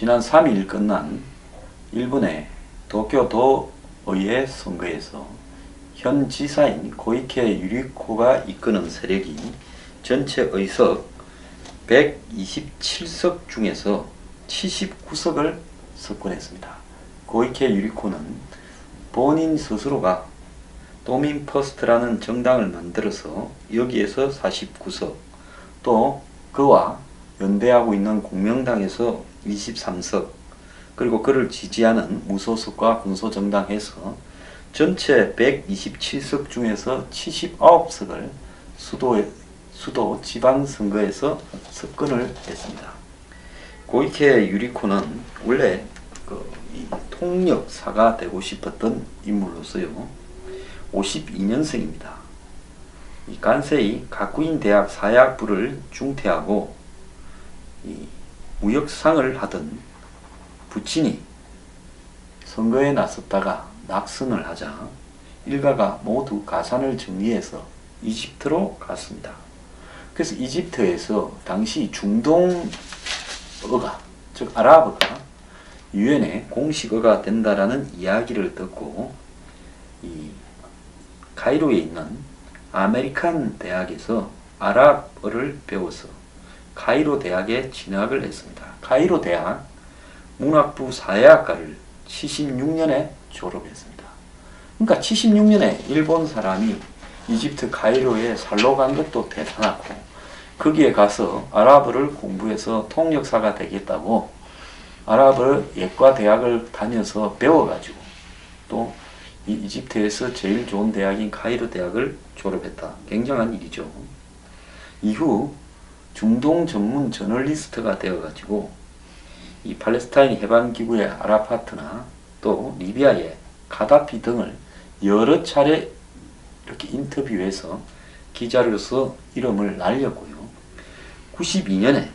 지난 3일 끝난 일본의 도쿄도의회 선거에서 현 지사인 고이케 유리코가 이끄는 세력이 전체 의석 127석 중에서 79석을 석권했습니다. 고이케 유리코는 본인 스스로가 도민퍼스트라는 정당을 만들어서 여기에서 49석, 또 그와 연대하고 있는 공명당에서 23석, 그리고 그를 지지하는 무소속과 군소정당 해서 전체 127석 중에서 79석을 수도 지방선거에서 석권을 했습니다. 고이케 유리코는 원래 이 통역사가 되고 싶었던 인물로서요, 52년생입니다. 이 간세이 가쿠인 대학 사회학부를 중퇴하고 이 무역상을 하던 부친이 선거에 나섰다가 낙선을 하자 일가가 모두 가산을 정리해서 이집트로 갔습니다. 그래서 이집트에서 당시 중동어가, 즉 아랍어가 유엔의 공식어가 된다라는 이야기를 듣고 이 카이로에 있는 아메리칸 대학에서 아랍어를 배워서 카이로 대학에 진학을 했습니다. 카이로 대학 문학부 사회학과를 76년에 졸업했습니다. 그러니까 76년에 일본 사람이 이집트 카이로에 살러 간 것도 대단하고, 거기에 가서 아랍어를 공부해서 통역사가 되겠다고 아랍어 예과 대학을 다녀서 배워가지고 또 이 이집트에서 제일 좋은 대학인 카이로 대학을 졸업했다. 굉장한 일이죠. 이후 중동 전문 저널리스트가 되어가지고 이 팔레스타인 해방기구의 아라파트나 또 리비아의 가다피 등을 여러 차례 이렇게 인터뷰해서 기자로서 이름을 날렸고요. 92년에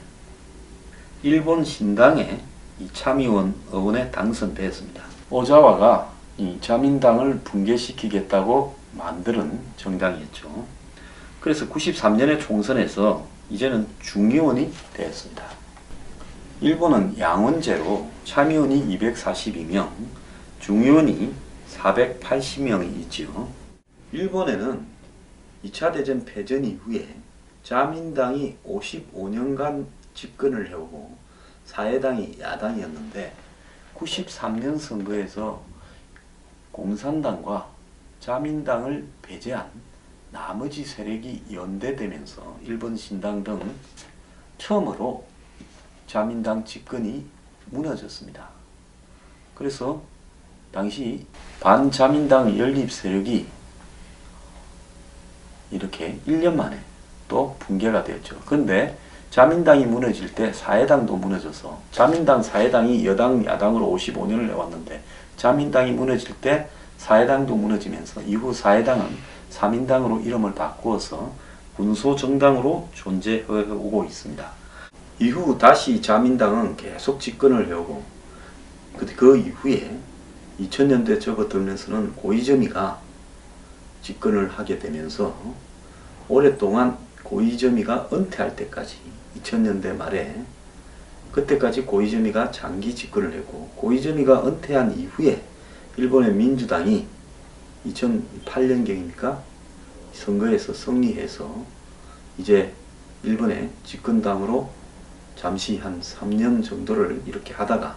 일본 신당의 이 참의원 의원에 당선되었습니다. 오자와가 이 자민당을 붕괴시키겠다고 만드는 정당이었죠. 그래서 93년에 총선에서 이제는 중의원이 되었습니다. 일본은 양원제로 참의원이 242명, 중의원이 480명이 있지요. 일본에는 2차 대전 패전 이후에 자민당이 55년간 집권을 해오고 사회당이 야당이었는데 93년 선거에서 공산당과 자민당을 배제한 나머지 세력이 연대되면서 일본 신당 등 처음으로 자민당 집권이 무너졌습니다. 그래서 당시 반자민당 연립 세력이 이렇게 1년 만에 또 붕괴가 되었죠. 그런데 자민당이 무너질 때 사회당도 무너져서 자민당 사회당이 여당 야당으로 55년을 해왔는데 자민당이 무너질 때 사회당도 무너지면서 이후 사회당은 사민당으로 이름을 바꾸어서 군소정당으로 존재해오고 있습니다. 이후 다시 자민당은 계속 집권을 해오고 그 이후에 2000년대 접어들면서는 고이즈미가 집권을 하게 되면서 오랫동안 고이즈미가 은퇴할 때까지 2000년대 말에 그때까지 고이즈미가 장기 집권을 했고, 고이즈미가 은퇴한 이후에 일본의 민주당이 2008년경입니까? 선거에서 승리해서 이제 일본의 집권당으로 잠시 한 3년 정도를 이렇게 하다가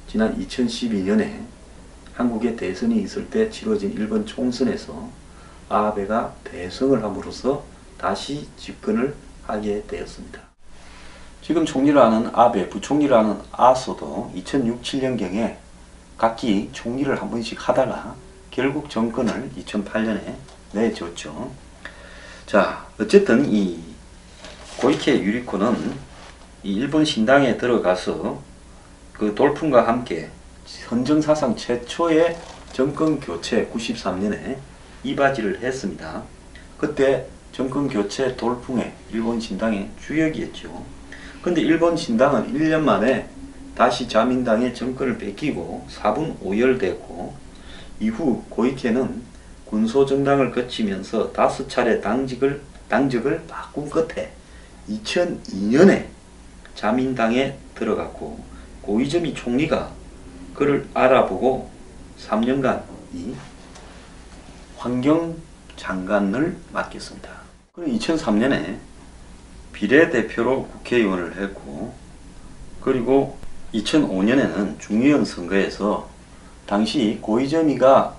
지난 2012년에 한국에 대선이 있을 때 치러진 일본 총선에서 아베가 대승을 함으로써 다시 집권을 하게 되었습니다. 지금 총리를 하는 아베, 부총리를 하는 아소도 2006, 7년경에 각기 총리를 한 번씩 하다가 결국 정권을 2008년에 내줬죠. 자, 어쨌든 이 고이케 유리코는 이 일본 신당에 들어가서 그 돌풍과 함께 헌정사상 최초의 정권 교체 93년에 이바지를 했습니다. 그때 정권 교체 돌풍의 일본 신당의 주역이었죠. 근데 일본 신당은 1년 만에 다시 자민당의 정권을 뺏기고 4분 5열됐고, 이후 고이케는 군소정당을 거치면서 5차례 당직을 바꾼 끝에 2002년에 자민당에 들어갔고 고이즈미 총리가 그를 알아보고 3년간 이 환경장관을 맡겼습니다. 그리고 2003년에 비례대표로 국회의원을 했고, 그리고 2005년에는 중의원 선거에서 당시 고이즈미가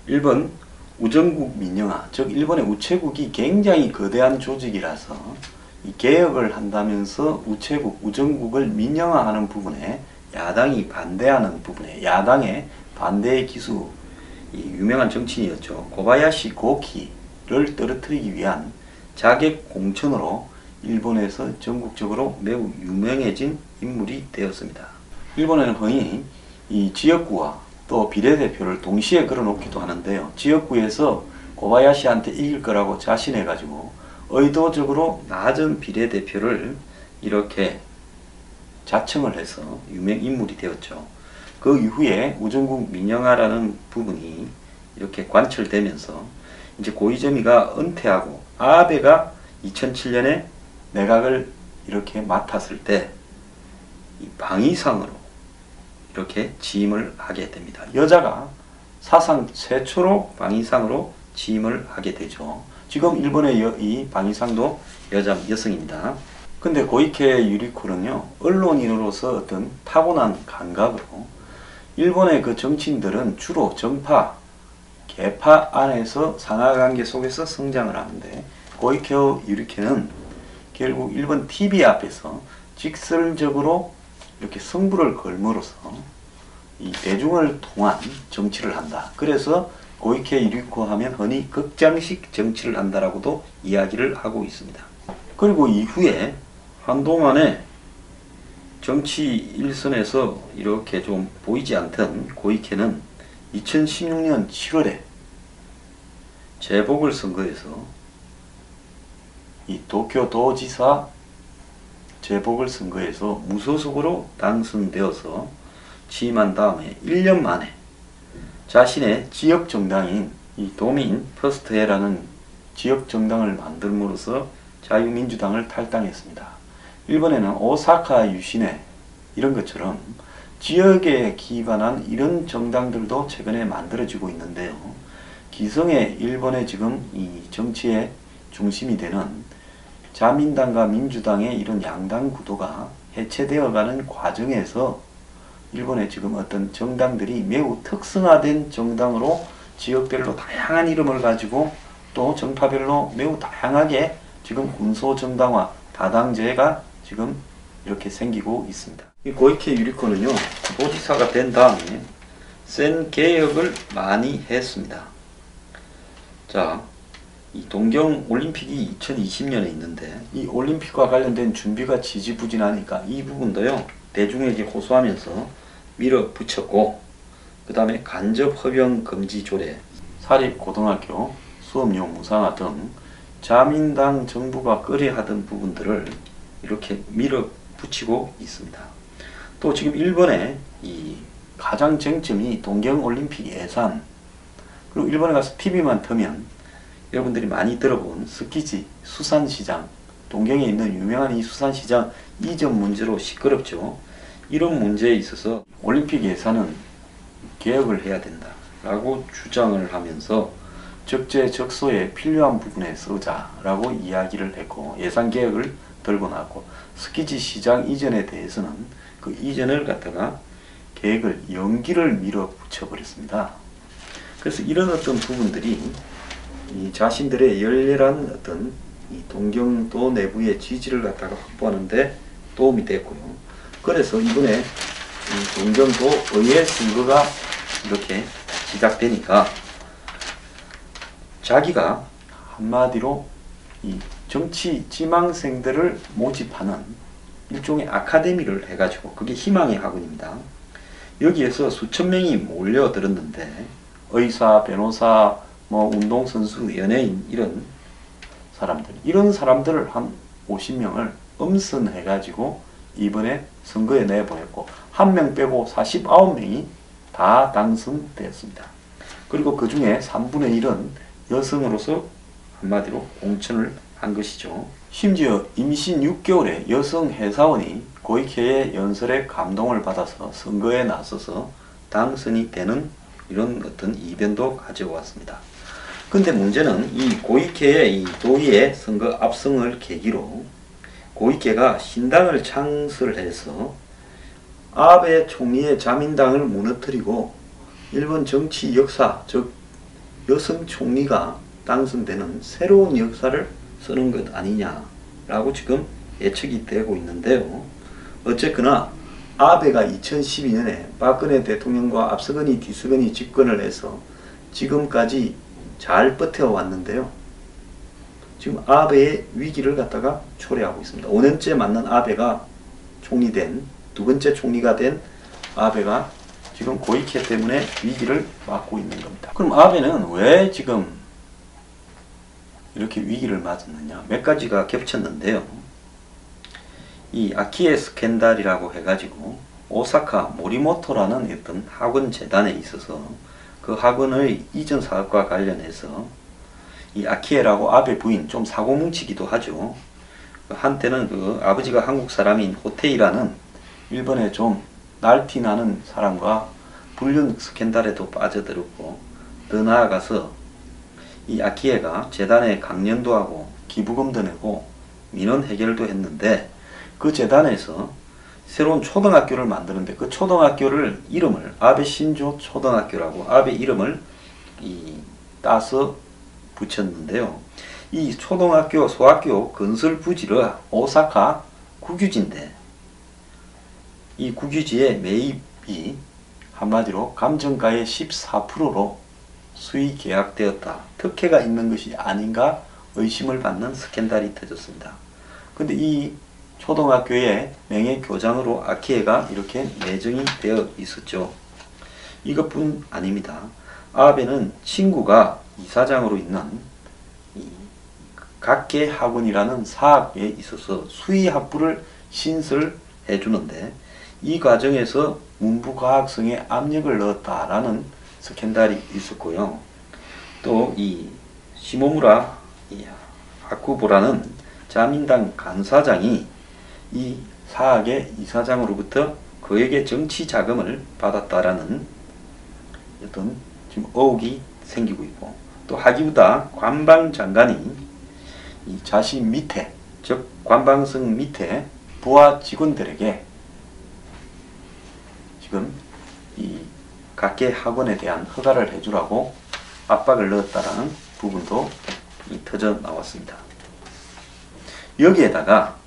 일본 우정국 민영화, 즉 일본의 우체국이 굉장히 거대한 조직이라서 이 개혁을 한다면서 우체국, 우정국을 민영화하는 부분에 야당이 반대하는 부분에 야당의 반대의 기수, 이 유명한 정치인이었죠. 고바야시 고키를 떨어뜨리기 위한 자객 공천으로 일본에서 전국적으로 매우 유명해진 인물이 되었습니다. 일본에는 흔히 이 지역구와 또 비례대표를 동시에 걸어놓기도 하는데요. 지역구에서 고바야시한테 이길 거라고 자신해가지고 의도적으로 낮은 비례대표를 이렇게 자청을 해서 유명 인물이 되었죠. 그 이후에 우정국 민영화라는 부분이 이렇게 관철되면서 이제 고이즈미가 은퇴하고 아베가 2007년에 내각을 이렇게 맡았을 때 이 방위상으로 이렇게 취임을 하게 됩니다. 여자가 사상 최초로 방위상으로 취임을 하게 되죠. 지금 일본의 이 방위상도 여성입니다. 근데 고이케 유리코는요, 언론인으로서 어떤 타고난 감각으로 일본의 그 정치인들은 주로 정파, 계파 안에서 상하관계 속에서 성장을 하는데, 고이케 유리케는 결국 일본 TV 앞에서 직설적으로 이렇게 승부를 걸므로써 이 대중을 통한 정치를 한다. 그래서 고이케 유리코 하면 흔히 극장식 정치를 한다라고도 이야기를 하고 있습니다. 그리고 이후에 한동안에 정치 일선에서 이렇게 좀 보이지 않던 고이케는 2016년 7월에 재보궐선거에서 이 도쿄도지사 재보궐선거에서 무소속으로 당선되어서 취임한 다음에 1년 만에 자신의 지역정당인 이 도민 퍼스트해라는 지역정당을 만들므로써 자유민주당을 탈당했습니다. 일본에는 오사카 유시네 이런 것처럼 지역에 기반한 이런 정당들도 최근에 만들어지고 있는데요. 기성의 일본의 지금 이 정치의 중심이 되는 자민당과 민주당의 이런 양당 구도가 해체되어가는 과정에서 일본의 지금 어떤 정당들이 매우 특성화된 정당으로 지역별로 다양한 이름을 가지고 또 정파별로 매우 다양하게 지금 군소정당화, 다당제가 지금 이렇게 생기고 있습니다. 이 고이케 유리코는요, 도지사가 된 다음에 센 개혁을 많이 했습니다. 자, 이 동경 올림픽이 2020년에 있는데 이 올림픽과 관련된 준비가 지지부진하니까 이 부분도요 대중에게 호소하면서 밀어붙였고, 그 다음에 간접흡연 금지 조례, 사립고등학교 수업료 무상화 등 자민당 정부가 꺼려하던 부분들을 이렇게 밀어붙이고 있습니다. 또 지금 일본의 이 가장 쟁점이 동경올림픽 예산, 그리고 일본에 가서 TV만 틀면 여러분들이 많이 들어본 스키지 수산시장, 동경에 있는 유명한 이 수산시장 이전 문제로 시끄럽죠. 이런 문제에 있어서 올림픽 예산은 개혁을 해야 된다 라고 주장을 하면서 적재적소에 필요한 부분에 쓰자라고 이야기를 했고, 예산 개혁을 들고 나왔고, 스키지 시장 이전에 대해서는 그 이전을 갖다가 계획을 연기를 밀어붙여 버렸습니다. 그래서 이런 어떤 부분들이 이 자신들의 열렬한 어떤 이 동경도 내부의 지지를 갖다가 확보하는데 도움이 됐고요. 그래서 이번에 이 동경도 의회 선거가 이렇게 시작되니까 자기가 한마디로 이 정치 지망생들을 모집하는 일종의 아카데미를 해가지고, 그게 희망의 학원입니다. 여기에서 수천 명이 몰려들었는데 의사, 변호사, 뭐 운동선수, 연예인 이런 사람들을 한 50명을 엄선해가지고 이번에 선거에 내보냈고, 한 명 빼고 49명이 다 당선되었습니다. 그리고 그 중에 3분의 1은 여성으로서 한마디로 공천을 한 것이죠. 심지어 임신 6개월에 여성 회사원이 고이케의 연설에 감동을 받아서 선거에 나서서 당선이 되는 이런 어떤 이변도 가져왔습니다. 근데 문제는 이 고이케의 이 도의의 선거 압승을 계기로 고이케가 신당을 창설해서 아베 총리의 자민당을 무너뜨리고 일본 정치 역사, 즉 여성 총리가 당선되는 새로운 역사를 쓰는 것 아니냐라고 지금 예측이 되고 있는데요. 어쨌거나 아베가 2012년에 박근혜 대통령과 앞서거니 뒤서거니 집권을 해서 지금까지 잘 버텨왔는데요. 지금 아베의 위기를 갖다가 초래하고 있습니다. 5년째 맞는 아베가 총리된, 두 번째 총리가 된 아베가 지금 고이케 때문에 위기를 맞고 있는 겁니다. 그럼 아베는 왜 지금 이렇게 위기를 맞았느냐? 몇 가지가 겹쳤는데요. 이 아키에 스캔들이라고 해가지고 오사카 모리모토라는 어떤 학원 재단에 있어서 그 학원의 이전 사업과 관련해서 이 아키에라고 아베 부인, 좀 사고뭉치기도 하죠. 한때는 그 아버지가 한국 사람인 호테이라는 일본의 좀 날티나는 사람과 불륜 스캔들에도 빠져들었고, 더 나아가서 이 아키에가 재단에 강연도 하고 기부금도 내고 민원 해결도 했는데, 그 재단에서 새로운 초등학교를 만드는데 그 초등학교를 이름을 아베 신조 초등학교라고 아베 이름을 따서 붙였는데요. 이 초등학교 소학교 건설 부지를 오사카 국유지인데 이 국유지의 매입이 한마디로 감정가의 14%로 수의 계약되었다. 특혜가 있는 것이 아닌가 의심을 받는 스캔들이 터졌습니다. 근데 이 초등학교의 명예교장으로 아키에가 이렇게 내정이 되어 있었죠. 이것뿐 아닙니다. 아베는 친구가 이사장으로 있는 이 각계 학원이라는 사학에 있어서 수의학부를 신설해 주는데 이 과정에서 문부과학성에 압력을 넣었다라는 스캔들이 있었고요. 또 이 시모무라 아쿠보라는 자민당 간사장이 이 사학의 이사장으로부터 그에게 정치 자금을 받았다라는 어떤 지금 의혹이 생기고 있고, 또 하기우다 관방장관이 이 자신 밑에, 즉 관방성 밑에 부하 직원들에게 지금 이 각계 학원에 대한 허가를 해주라고 압박을 넣었다라는 부분도 터져 나왔습니다. 여기에다가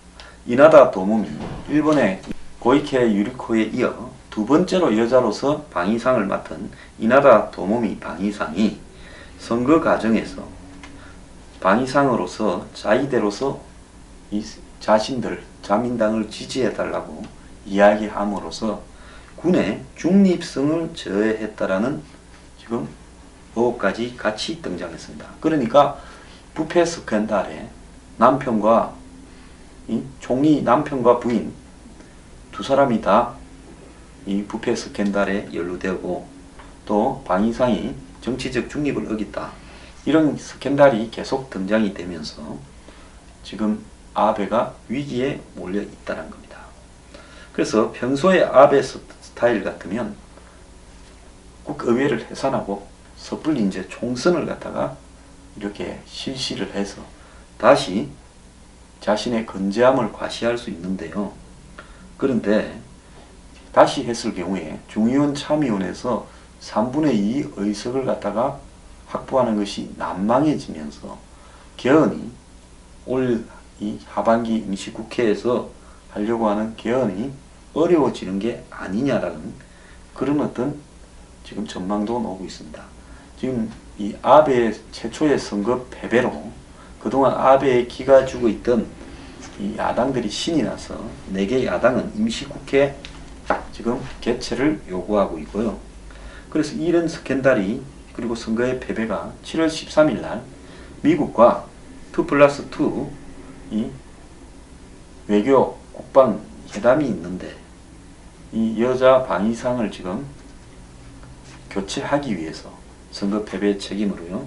이나다 도모미, 일본의 고이케 유리코에 이어 두 번째로 여자로서 방위상을 맡은 이나다 도모미 방위상이 선거 과정에서 방위상으로서 자위대로서 이 자신들 자민당을 지지해달라고 이야기함으로써 군의 중립성을 저해했다라는 지금 의혹까지 같이 등장했습니다. 그러니까 부패 스캔들에 남편과 이 총리 남편과 부인 두 사람이 다 이 부패 스캔들에 연루되고, 또 방위상이 정치적 중립을 어겼다, 이런 스캔들이 계속 등장이 되면서 지금 아베가 위기에 몰려 있다는 겁니다. 그래서 평소에 아베 스타일 같으면 국의회를 해산하고 섣불리 이제 총선을 갖다가 이렇게 실시를 해서 다시 자신의 건재함을 과시할 수 있는데요. 그런데 다시 했을 경우에 중의원 참의원에서 3분의 2 의석을 갖다가 확보하는 것이 난망해지면서 개헌이 올 이 하반기 임시국회에서 하려고 하는 개헌이 어려워지는 게 아니냐라는 그런 어떤 지금 전망도 나오고 있습니다. 지금 이 아베의 최초의 선거 패배로 그동안 아베의 기가 주고 있던 이 야당들이 신이 나서 4개 야당은 임시국회 지금 개최를 요구하고 있고요. 그래서 이런 스캔들이, 그리고 선거의 패배가 7월 13일 날 미국과 2+2 이 외교 국방 회담이 있는데 이 여자 방위상을 지금 교체하기 위해서 선거 패배 책임으로요,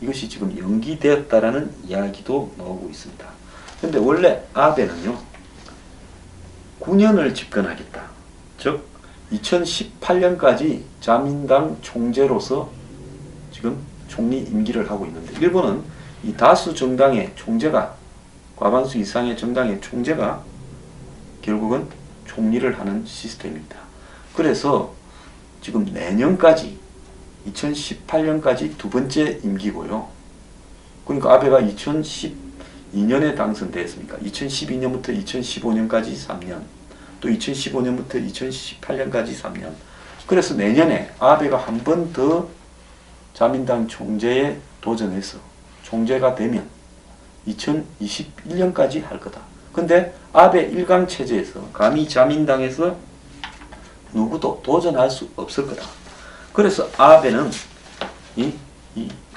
이것이 지금 연기되었다라는 이야기도 나오고 있습니다. 근데 원래 아베는요, 9년을 집권하겠다. 즉 2018년까지 자민당 총재로서 지금 총리 임기를 하고 있는데, 일본은 이 다수 정당의 총재가, 과반수 이상의 정당의 총재가 결국은 총리를 하는 시스템입니다. 그래서 지금 내년까지 2018년까지 두 번째 임기고요. 그러니까 아베가 2012년에 당선되었습니까? 2012년부터 2015년까지 3년, 또 2015년부터 2018년까지 3년. 그래서 내년에 아베가 한 번 더 자민당 총재에 도전해서 총재가 되면 2021년까지 할 거다. 근데 아베 일강 체제에서 감히 자민당에서 누구도 도전할 수 없을 거다. 그래서 아베는 이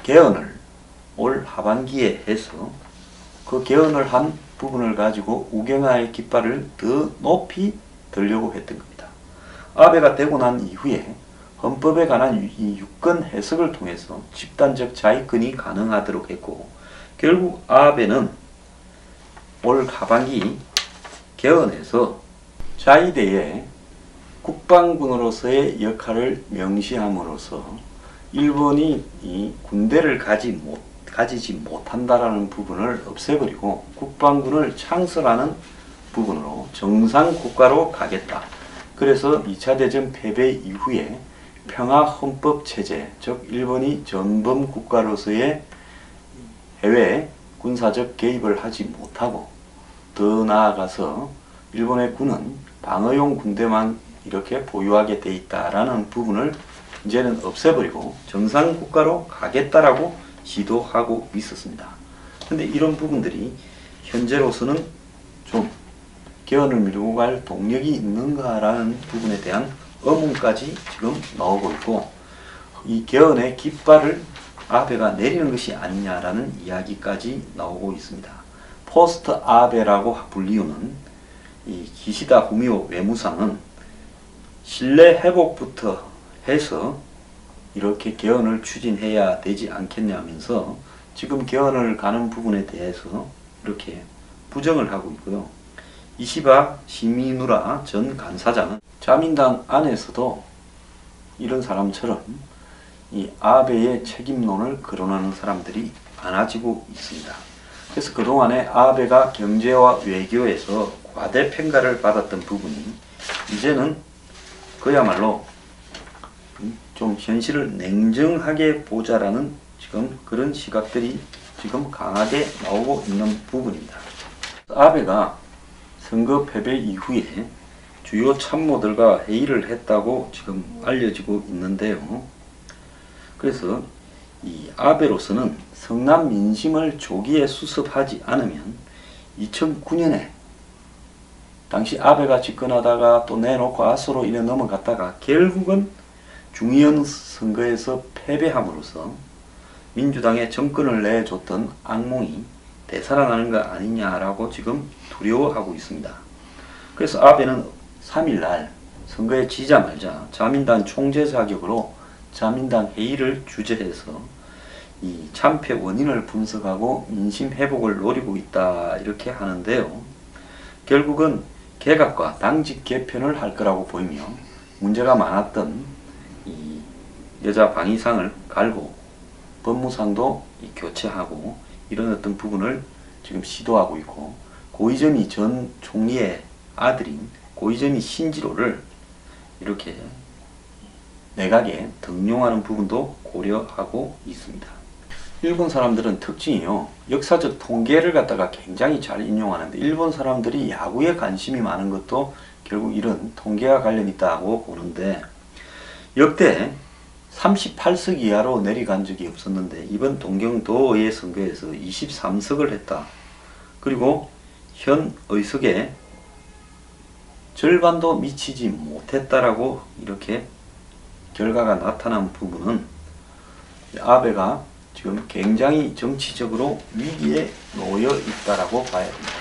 개헌을 올 하반기에 해서 그 개헌을 한 부분을 가지고 우경화의 깃발을 더 높이 들려고 했던 겁니다. 아베가 되고 난 이후에 헌법에 관한 이 유권 해석을 통해서 집단적 자위권이 가능하도록 했고, 결국 아베는 올 하반기 개헌에서 자위대의 국방군으로서의 역할을 명시함으로써 일본이 이 군대를 가지지 못한다라는 부분을 없애버리고 국방군을 창설하는 부분으로 정상국가로 가겠다. 그래서 2차 대전 패배 이후에 평화헌법체제, 즉 일본이 전범국가로서의 해외 군사적 개입을 하지 못하고, 더 나아가서 일본의 군은 방어용 군대만 이렇게 보유하게 돼 있다라는 부분을 이제는 없애버리고 정상국가로 가겠다라고 시도하고 있었습니다. 근데 이런 부분들이 현재로서는 좀 개헌을 밀고 갈 동력이 있는가라는 부분에 대한 의문까지 지금 나오고 있고, 이 개헌의 깃발을 아베가 내리는 것이 아니냐라는 이야기까지 나오고 있습니다. 포스트 아베라고 불리우는 이 기시다 후미오 외무상은 신뢰 회복부터 해서 이렇게 개헌을 추진해야 되지 않겠냐면서 지금 개헌을 가는 부분에 대해서 이렇게 부정을 하고 있고요. 이시바 시미누라 전 간사장은 자민당 안에서도 이런 사람처럼 이 아베의 책임론을 거론하는 사람들이 많아지고 있습니다. 그래서 그동안에 아베가 경제와 외교에서 과대 평가를 받았던 부분이 이제는 그야말로 좀 현실을 냉정하게 보자라는 지금 그런 시각들이 지금 강하게 나오고 있는 부분입니다. 아베가 선거 패배 이후에 주요 참모들과 회의를 했다고 지금 알려지고 있는데요. 그래서 이 아베로서는 성남 민심을 조기에 수습하지 않으면 2009년에 당시 아베가 집권하다가 또 내놓고 아소로 이래 넘어갔다가 결국은 중의원 선거에서 패배함으로써 민주당에 정권을 내줬던 악몽이 되살아나는 거 아니냐라고 지금 두려워하고 있습니다. 그래서 아베는 3일날 선거에 지자마자 자민당 총재 자격으로 자민당 회의를 주재해서 이 참패 원인을 분석하고 민심 회복을 노리고 있다 이렇게 하는데요. 결국은 개각과 당직 개편을 할 거라고 보이며 문제가 많았던 이 여자 방위상을 갈고 법무상도 교체하고 이런 어떤 부분을 지금 시도하고 있고, 고이즈미 전 총리의 아들인 고이즈미 신지로를 이렇게 내각에 등용하는 부분도 고려하고 있습니다. 일본 사람들은 특징이요, 역사적 통계를 갖다가 굉장히 잘 인용하는데, 일본 사람들이 야구에 관심이 많은 것도 결국 이런 통계와 관련이 있다고 보는데, 역대 38석 이하로 내려간 적이 없었는데 이번 동경도의 선거에서 23석을 했다. 그리고 현 의석의 절반도 미치지 못했다라고 이렇게 결과가 나타난 부분은 아베가 지금 굉장히 정치적으로 위기에 놓여 있다라고 봐야 됩니다.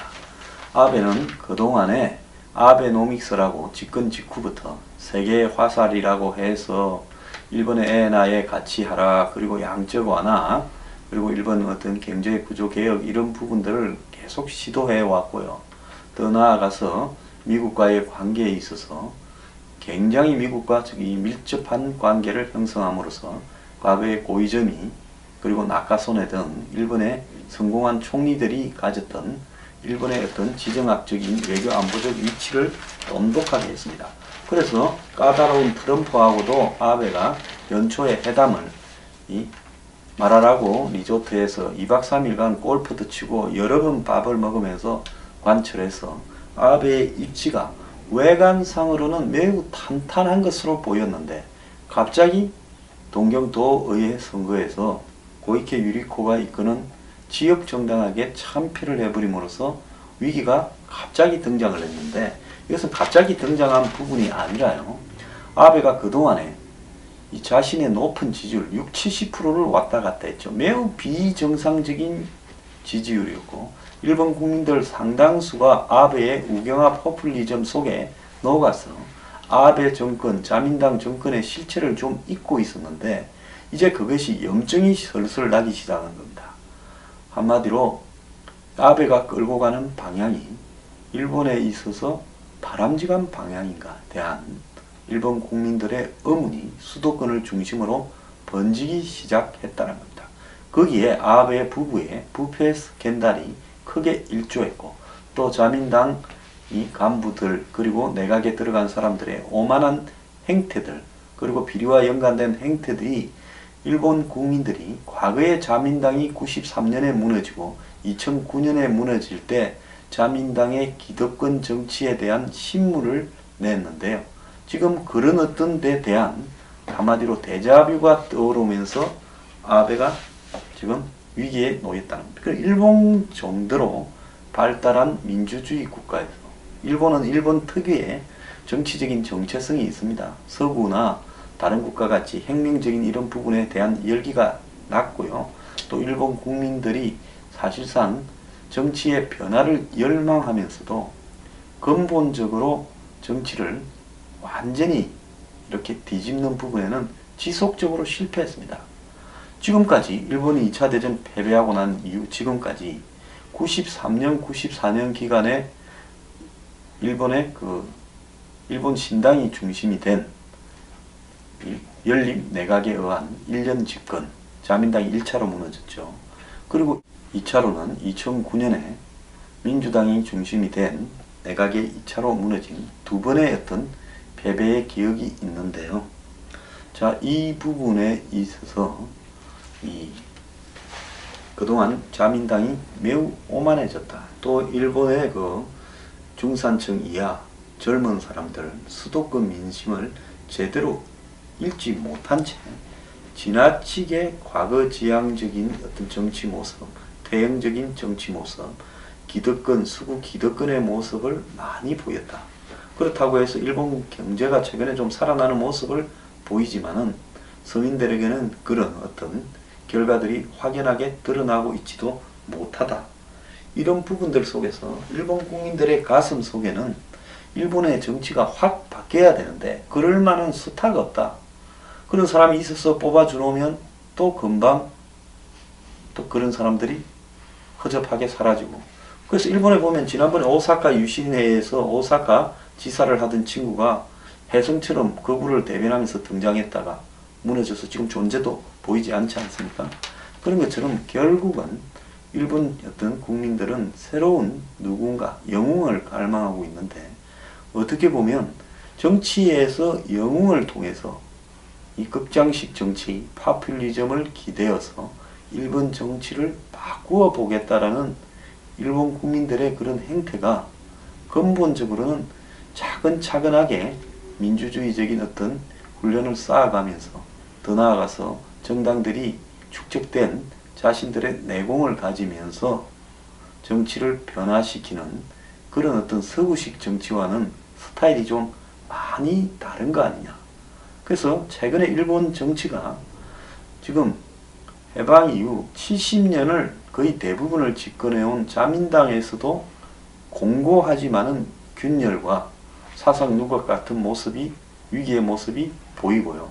아베는 그동안에 아베노믹스라고 집권 직후부터 세계의 화살이라고 해서 일본의 엔화의 가치 하락, 그리고 양적 완화, 그리고 일본 어떤 경제 구조 개혁 이런 부분들을 계속 시도해 왔고요. 더 나아가서 미국과의 관계에 있어서 굉장히 미국과 이 밀접한 관계를 형성함으로써 과거의 고이즈미 그리고 나카소네 등 일본의 성공한 총리들이 가졌던 일본의 어떤 지정학적인 외교 안보적 위치를 엄독하게 했습니다. 그래서 까다로운 트럼프하고도 아베가 연초에 회담을 마라라고 리조트에서 2박 3일간 골프도 치고 여러 번 밥을 먹으면서 관철해서 아베의 입지가 외관상으로는 매우 탄탄한 것으로 보였는데 갑자기 동경도의회 선거에서 고이케 유리코가 이끄는 지역정당에게 참패를 해버림으로써 위기가 갑자기 등장을 했는데 이것은 갑자기 등장한 부분이 아니라요. 아베가 그동안에 이 자신의 높은 지지율 60~70%를 왔다 갔다 했죠. 매우 비정상적인 지지율이었고 일본 국민들 상당수가 아베의 우경화 포퓰리즘 속에 녹아서 아베 정권, 자민당 정권의 실체를 좀 잊고 있었는데 이제 그것이 염증이 슬슬 나기 시작한 겁니다. 한마디로 아베가 끌고 가는 방향이 일본에 있어서 바람직한 방향인가 대한 일본 국민들의 의문이 수도권을 중심으로 번지기 시작했다는 겁니다. 거기에 아베 부부의 부패 스캔들이 크게 일조했고 또 자민당 이 간부들 그리고 내각에 들어간 사람들의 오만한 행태들 그리고 비리와 연관된 행태들이 일본 국민들이 과거에 자민당이 93년에 무너지고 2009년에 무너질 때 자민당의 기득권 정치에 대한 신문을 냈는데요. 지금 그런 어떤 데 대한 한마디로 데자뷰가 떠오르면서 아베가 지금 위기에 놓였다는 겁니다. 일본 정도로 발달한 민주주의 국가에서 일본은 일본 특유의 정치적인 정체성이 있습니다. 서구나 다른 국가같이 혁명적인 이런 부분에 대한 열기가 낮고요. 또 일본 국민들이 사실상 정치의 변화를 열망하면서도 근본적으로 정치를 완전히 이렇게 뒤집는 부분에는 지속적으로 실패했습니다. 지금까지 일본이 2차 대전 패배하고 난 이후 지금까지 93년, 94년 기간에 일본의 일본 신당이 중심이 된 연립 내각에 의한 1년 집권, 자민당이 1차로 무너졌죠. 그리고 2차로는 2009년에 민주당이 중심이 된 내각의 2차로 무너진 두 번의 어떤 패배의 기억이 있는데요. 자, 이 부분에 있어서 그동안 자민당이 매우 오만해졌다. 또 일본의 중산층 이하 젊은 사람들 수도권 민심을 제대로 읽지 못한 채 지나치게 과거지향적인 어떤 정치 모습, 퇴행적인 정치 모습, 기득권, 수구 기득권의 모습을 많이 보였다. 그렇다고 해서 일본 경제가 최근에 좀 살아나는 모습을 보이지만은 서민들에게는 그런 어떤 결과들이 확연하게 드러나고 있지도 못하다. 이런 부분들 속에서 일본 국민들의 가슴 속에는 일본의 정치가 확 바뀌어야 되는데 그럴 만한 스타가 없다. 그런 사람이 있어서 뽑아주놓으면 또 금방 또 그런 사람들이 허접하게 사라지고 그래서 일본에 보면 지난번에 오사카 유신회에서 오사카 지사를 하던 친구가 혜성처럼 거부를 대변하면서 등장했다가 무너져서 지금 존재도 보이지 않지 않습니까? 그런 것처럼 결국은 일본 어떤 국민들은 새로운 누군가 영웅을 갈망하고 있는데 어떻게 보면 정치에서 영웅을 통해서 이 극장식 정치, 파퓰리즘을 기대어서 일본 정치를 바꾸어 보겠다라는 일본 국민들의 그런 행태가 근본적으로는 차근차근하게 민주주의적인 어떤 훈련을 쌓아가면서 더 나아가서 정당들이 축적된 자신들의 내공을 가지면서 정치를 변화시키는 그런 어떤 서구식 정치와는 스타일이 좀 많이 다른 거 아니냐. 그래서 최근에 일본 정치가 지금 해방 이후 70년을 거의 대부분을 집권해온 자민당에서도 공고하지만은 균열과 사상 누각 같은 모습이 위기의 모습이 보이고요.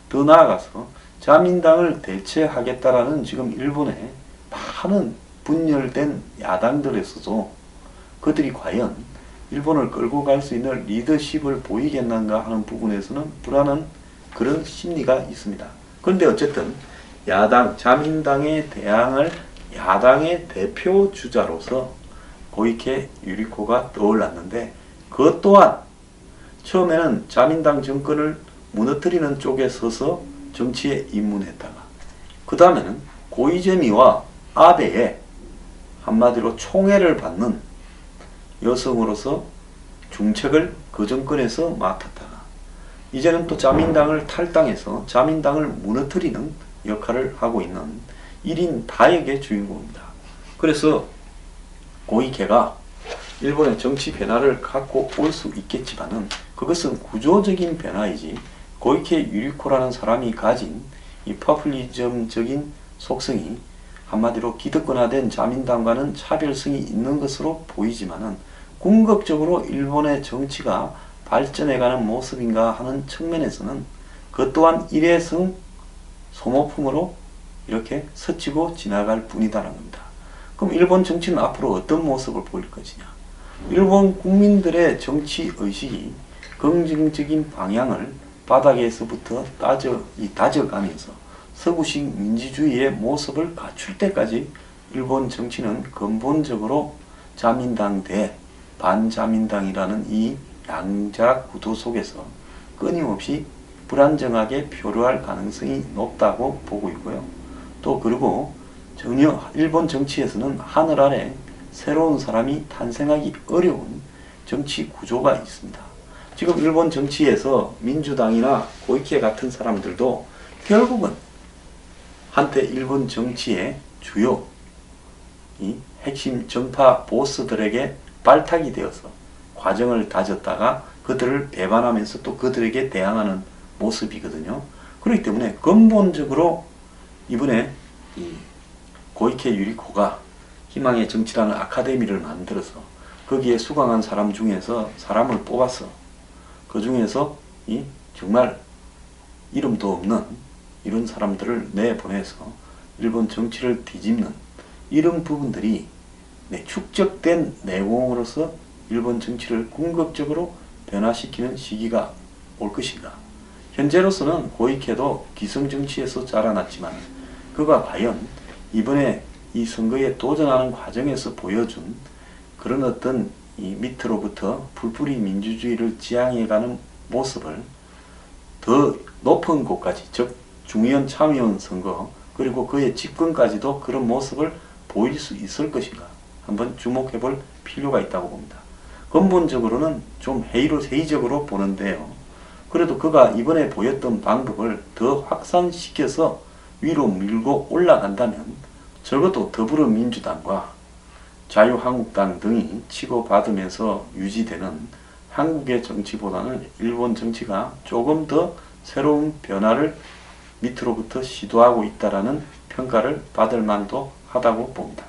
더 나아가서 자민당을 대체하겠다라는 지금 일본의 많은 분열된 야당들에서도 그들이 과연 일본을 끌고 갈 수 있는 리더십을 보이겠는가 하는 부분에서는 불안한 그런 심리가 있습니다. 그런데 어쨌든 야당, 자민당에 대항할 야당의 대표 주자로서 고이케 유리코가 떠올랐는데, 그것 또한 처음에는 자민당 정권을 무너뜨리는 쪽에 서서 정치에 입문했다가, 그 다음에는 고이즈미와 아베의 한마디로 총애를 받는 여성으로서 중책을 그 정권에서 맡았다가, 이제는 또 자민당을 탈당해서 자민당을 무너뜨리는 역할을 하고 있는 1인 다역의 주인공입니다. 그래서 고이케가 일본의 정치 변화를 갖고 올 수 있겠지만은 그것은 구조적인 변화이지, 고이케 유리코라는 사람이 가진 이 파퓰리즘적인 속성이 한마디로 기득권화된 자민당과는 차별성이 있는 것으로 보이지만은 궁극적으로 일본의 정치가 발전해가는 모습인가 하는 측면에서는 그 또한 일회성 소모품으로 이렇게 스치고 지나갈 뿐이다라는 겁니다. 그럼 일본 정치는 앞으로 어떤 모습을 보일 것이냐? 일본 국민들의 정치 의식이 긍정적인 방향을 바닥에서부터 다져가면서 서구식 민주주의의 모습을 갖출 때까지 일본 정치는 근본적으로 자민당 대 반자민당이라는 이 양자 구도 속에서 끊임없이 불안정하게 표류할 가능성이 높다고 보고 있고요. 또 그리고 전혀 일본 정치에서는 하늘 아래 새로운 사람이 탄생하기 어려운 정치 구조가 있습니다. 지금 일본 정치에서 민주당이나 고이케 같은 사람들도 결국은 한때 일본 정치의 주요 이 핵심 정파 보스들에게 발탁이 되어서 과정을 다졌다가 그들을 배반하면서 또 그들에게 대항하는 모습이거든요. 그렇기 때문에 근본적으로 이번에 이 고이케 유리코가 희망의 정치라는 아카데미를 만들어서 거기에 수강한 사람 중에서 사람을 뽑아서 그 중에서 이 정말 이름도 없는 이런 사람들을 내보내서 일본 정치를 뒤집는 이런 부분들이 축적된 내공으로서 일본 정치를 궁극적으로 변화시키는 시기가 올 것인가. 현재로서는 고이케도 기성정치에서 자라났지만 그가 과연 이번에 이 선거에 도전하는 과정에서 보여준 그런 어떤 이 밑으로부터 풀뿌리 민주주의를 지향해가는 모습을 더 높은 곳까지, 즉 중의원 참의원 선거 그리고 그의 집권까지도 그런 모습을 보일 수 있을 것인가 한번 주목해 볼 필요가 있다고 봅니다. 근본적으로는 좀 회의적으로 보는데요. 그래도 그가 이번에 보였던 방법을 더 확산시켜서 위로 밀고 올라간다면 적어도 더불어민주당과 자유한국당 등이 치고받으면서 유지되는 한국의 정치보다는 일본 정치가 조금 더 새로운 변화를 밑으로부터 시도하고 있다라는 평가를 받을 만도 하다고 봅니다.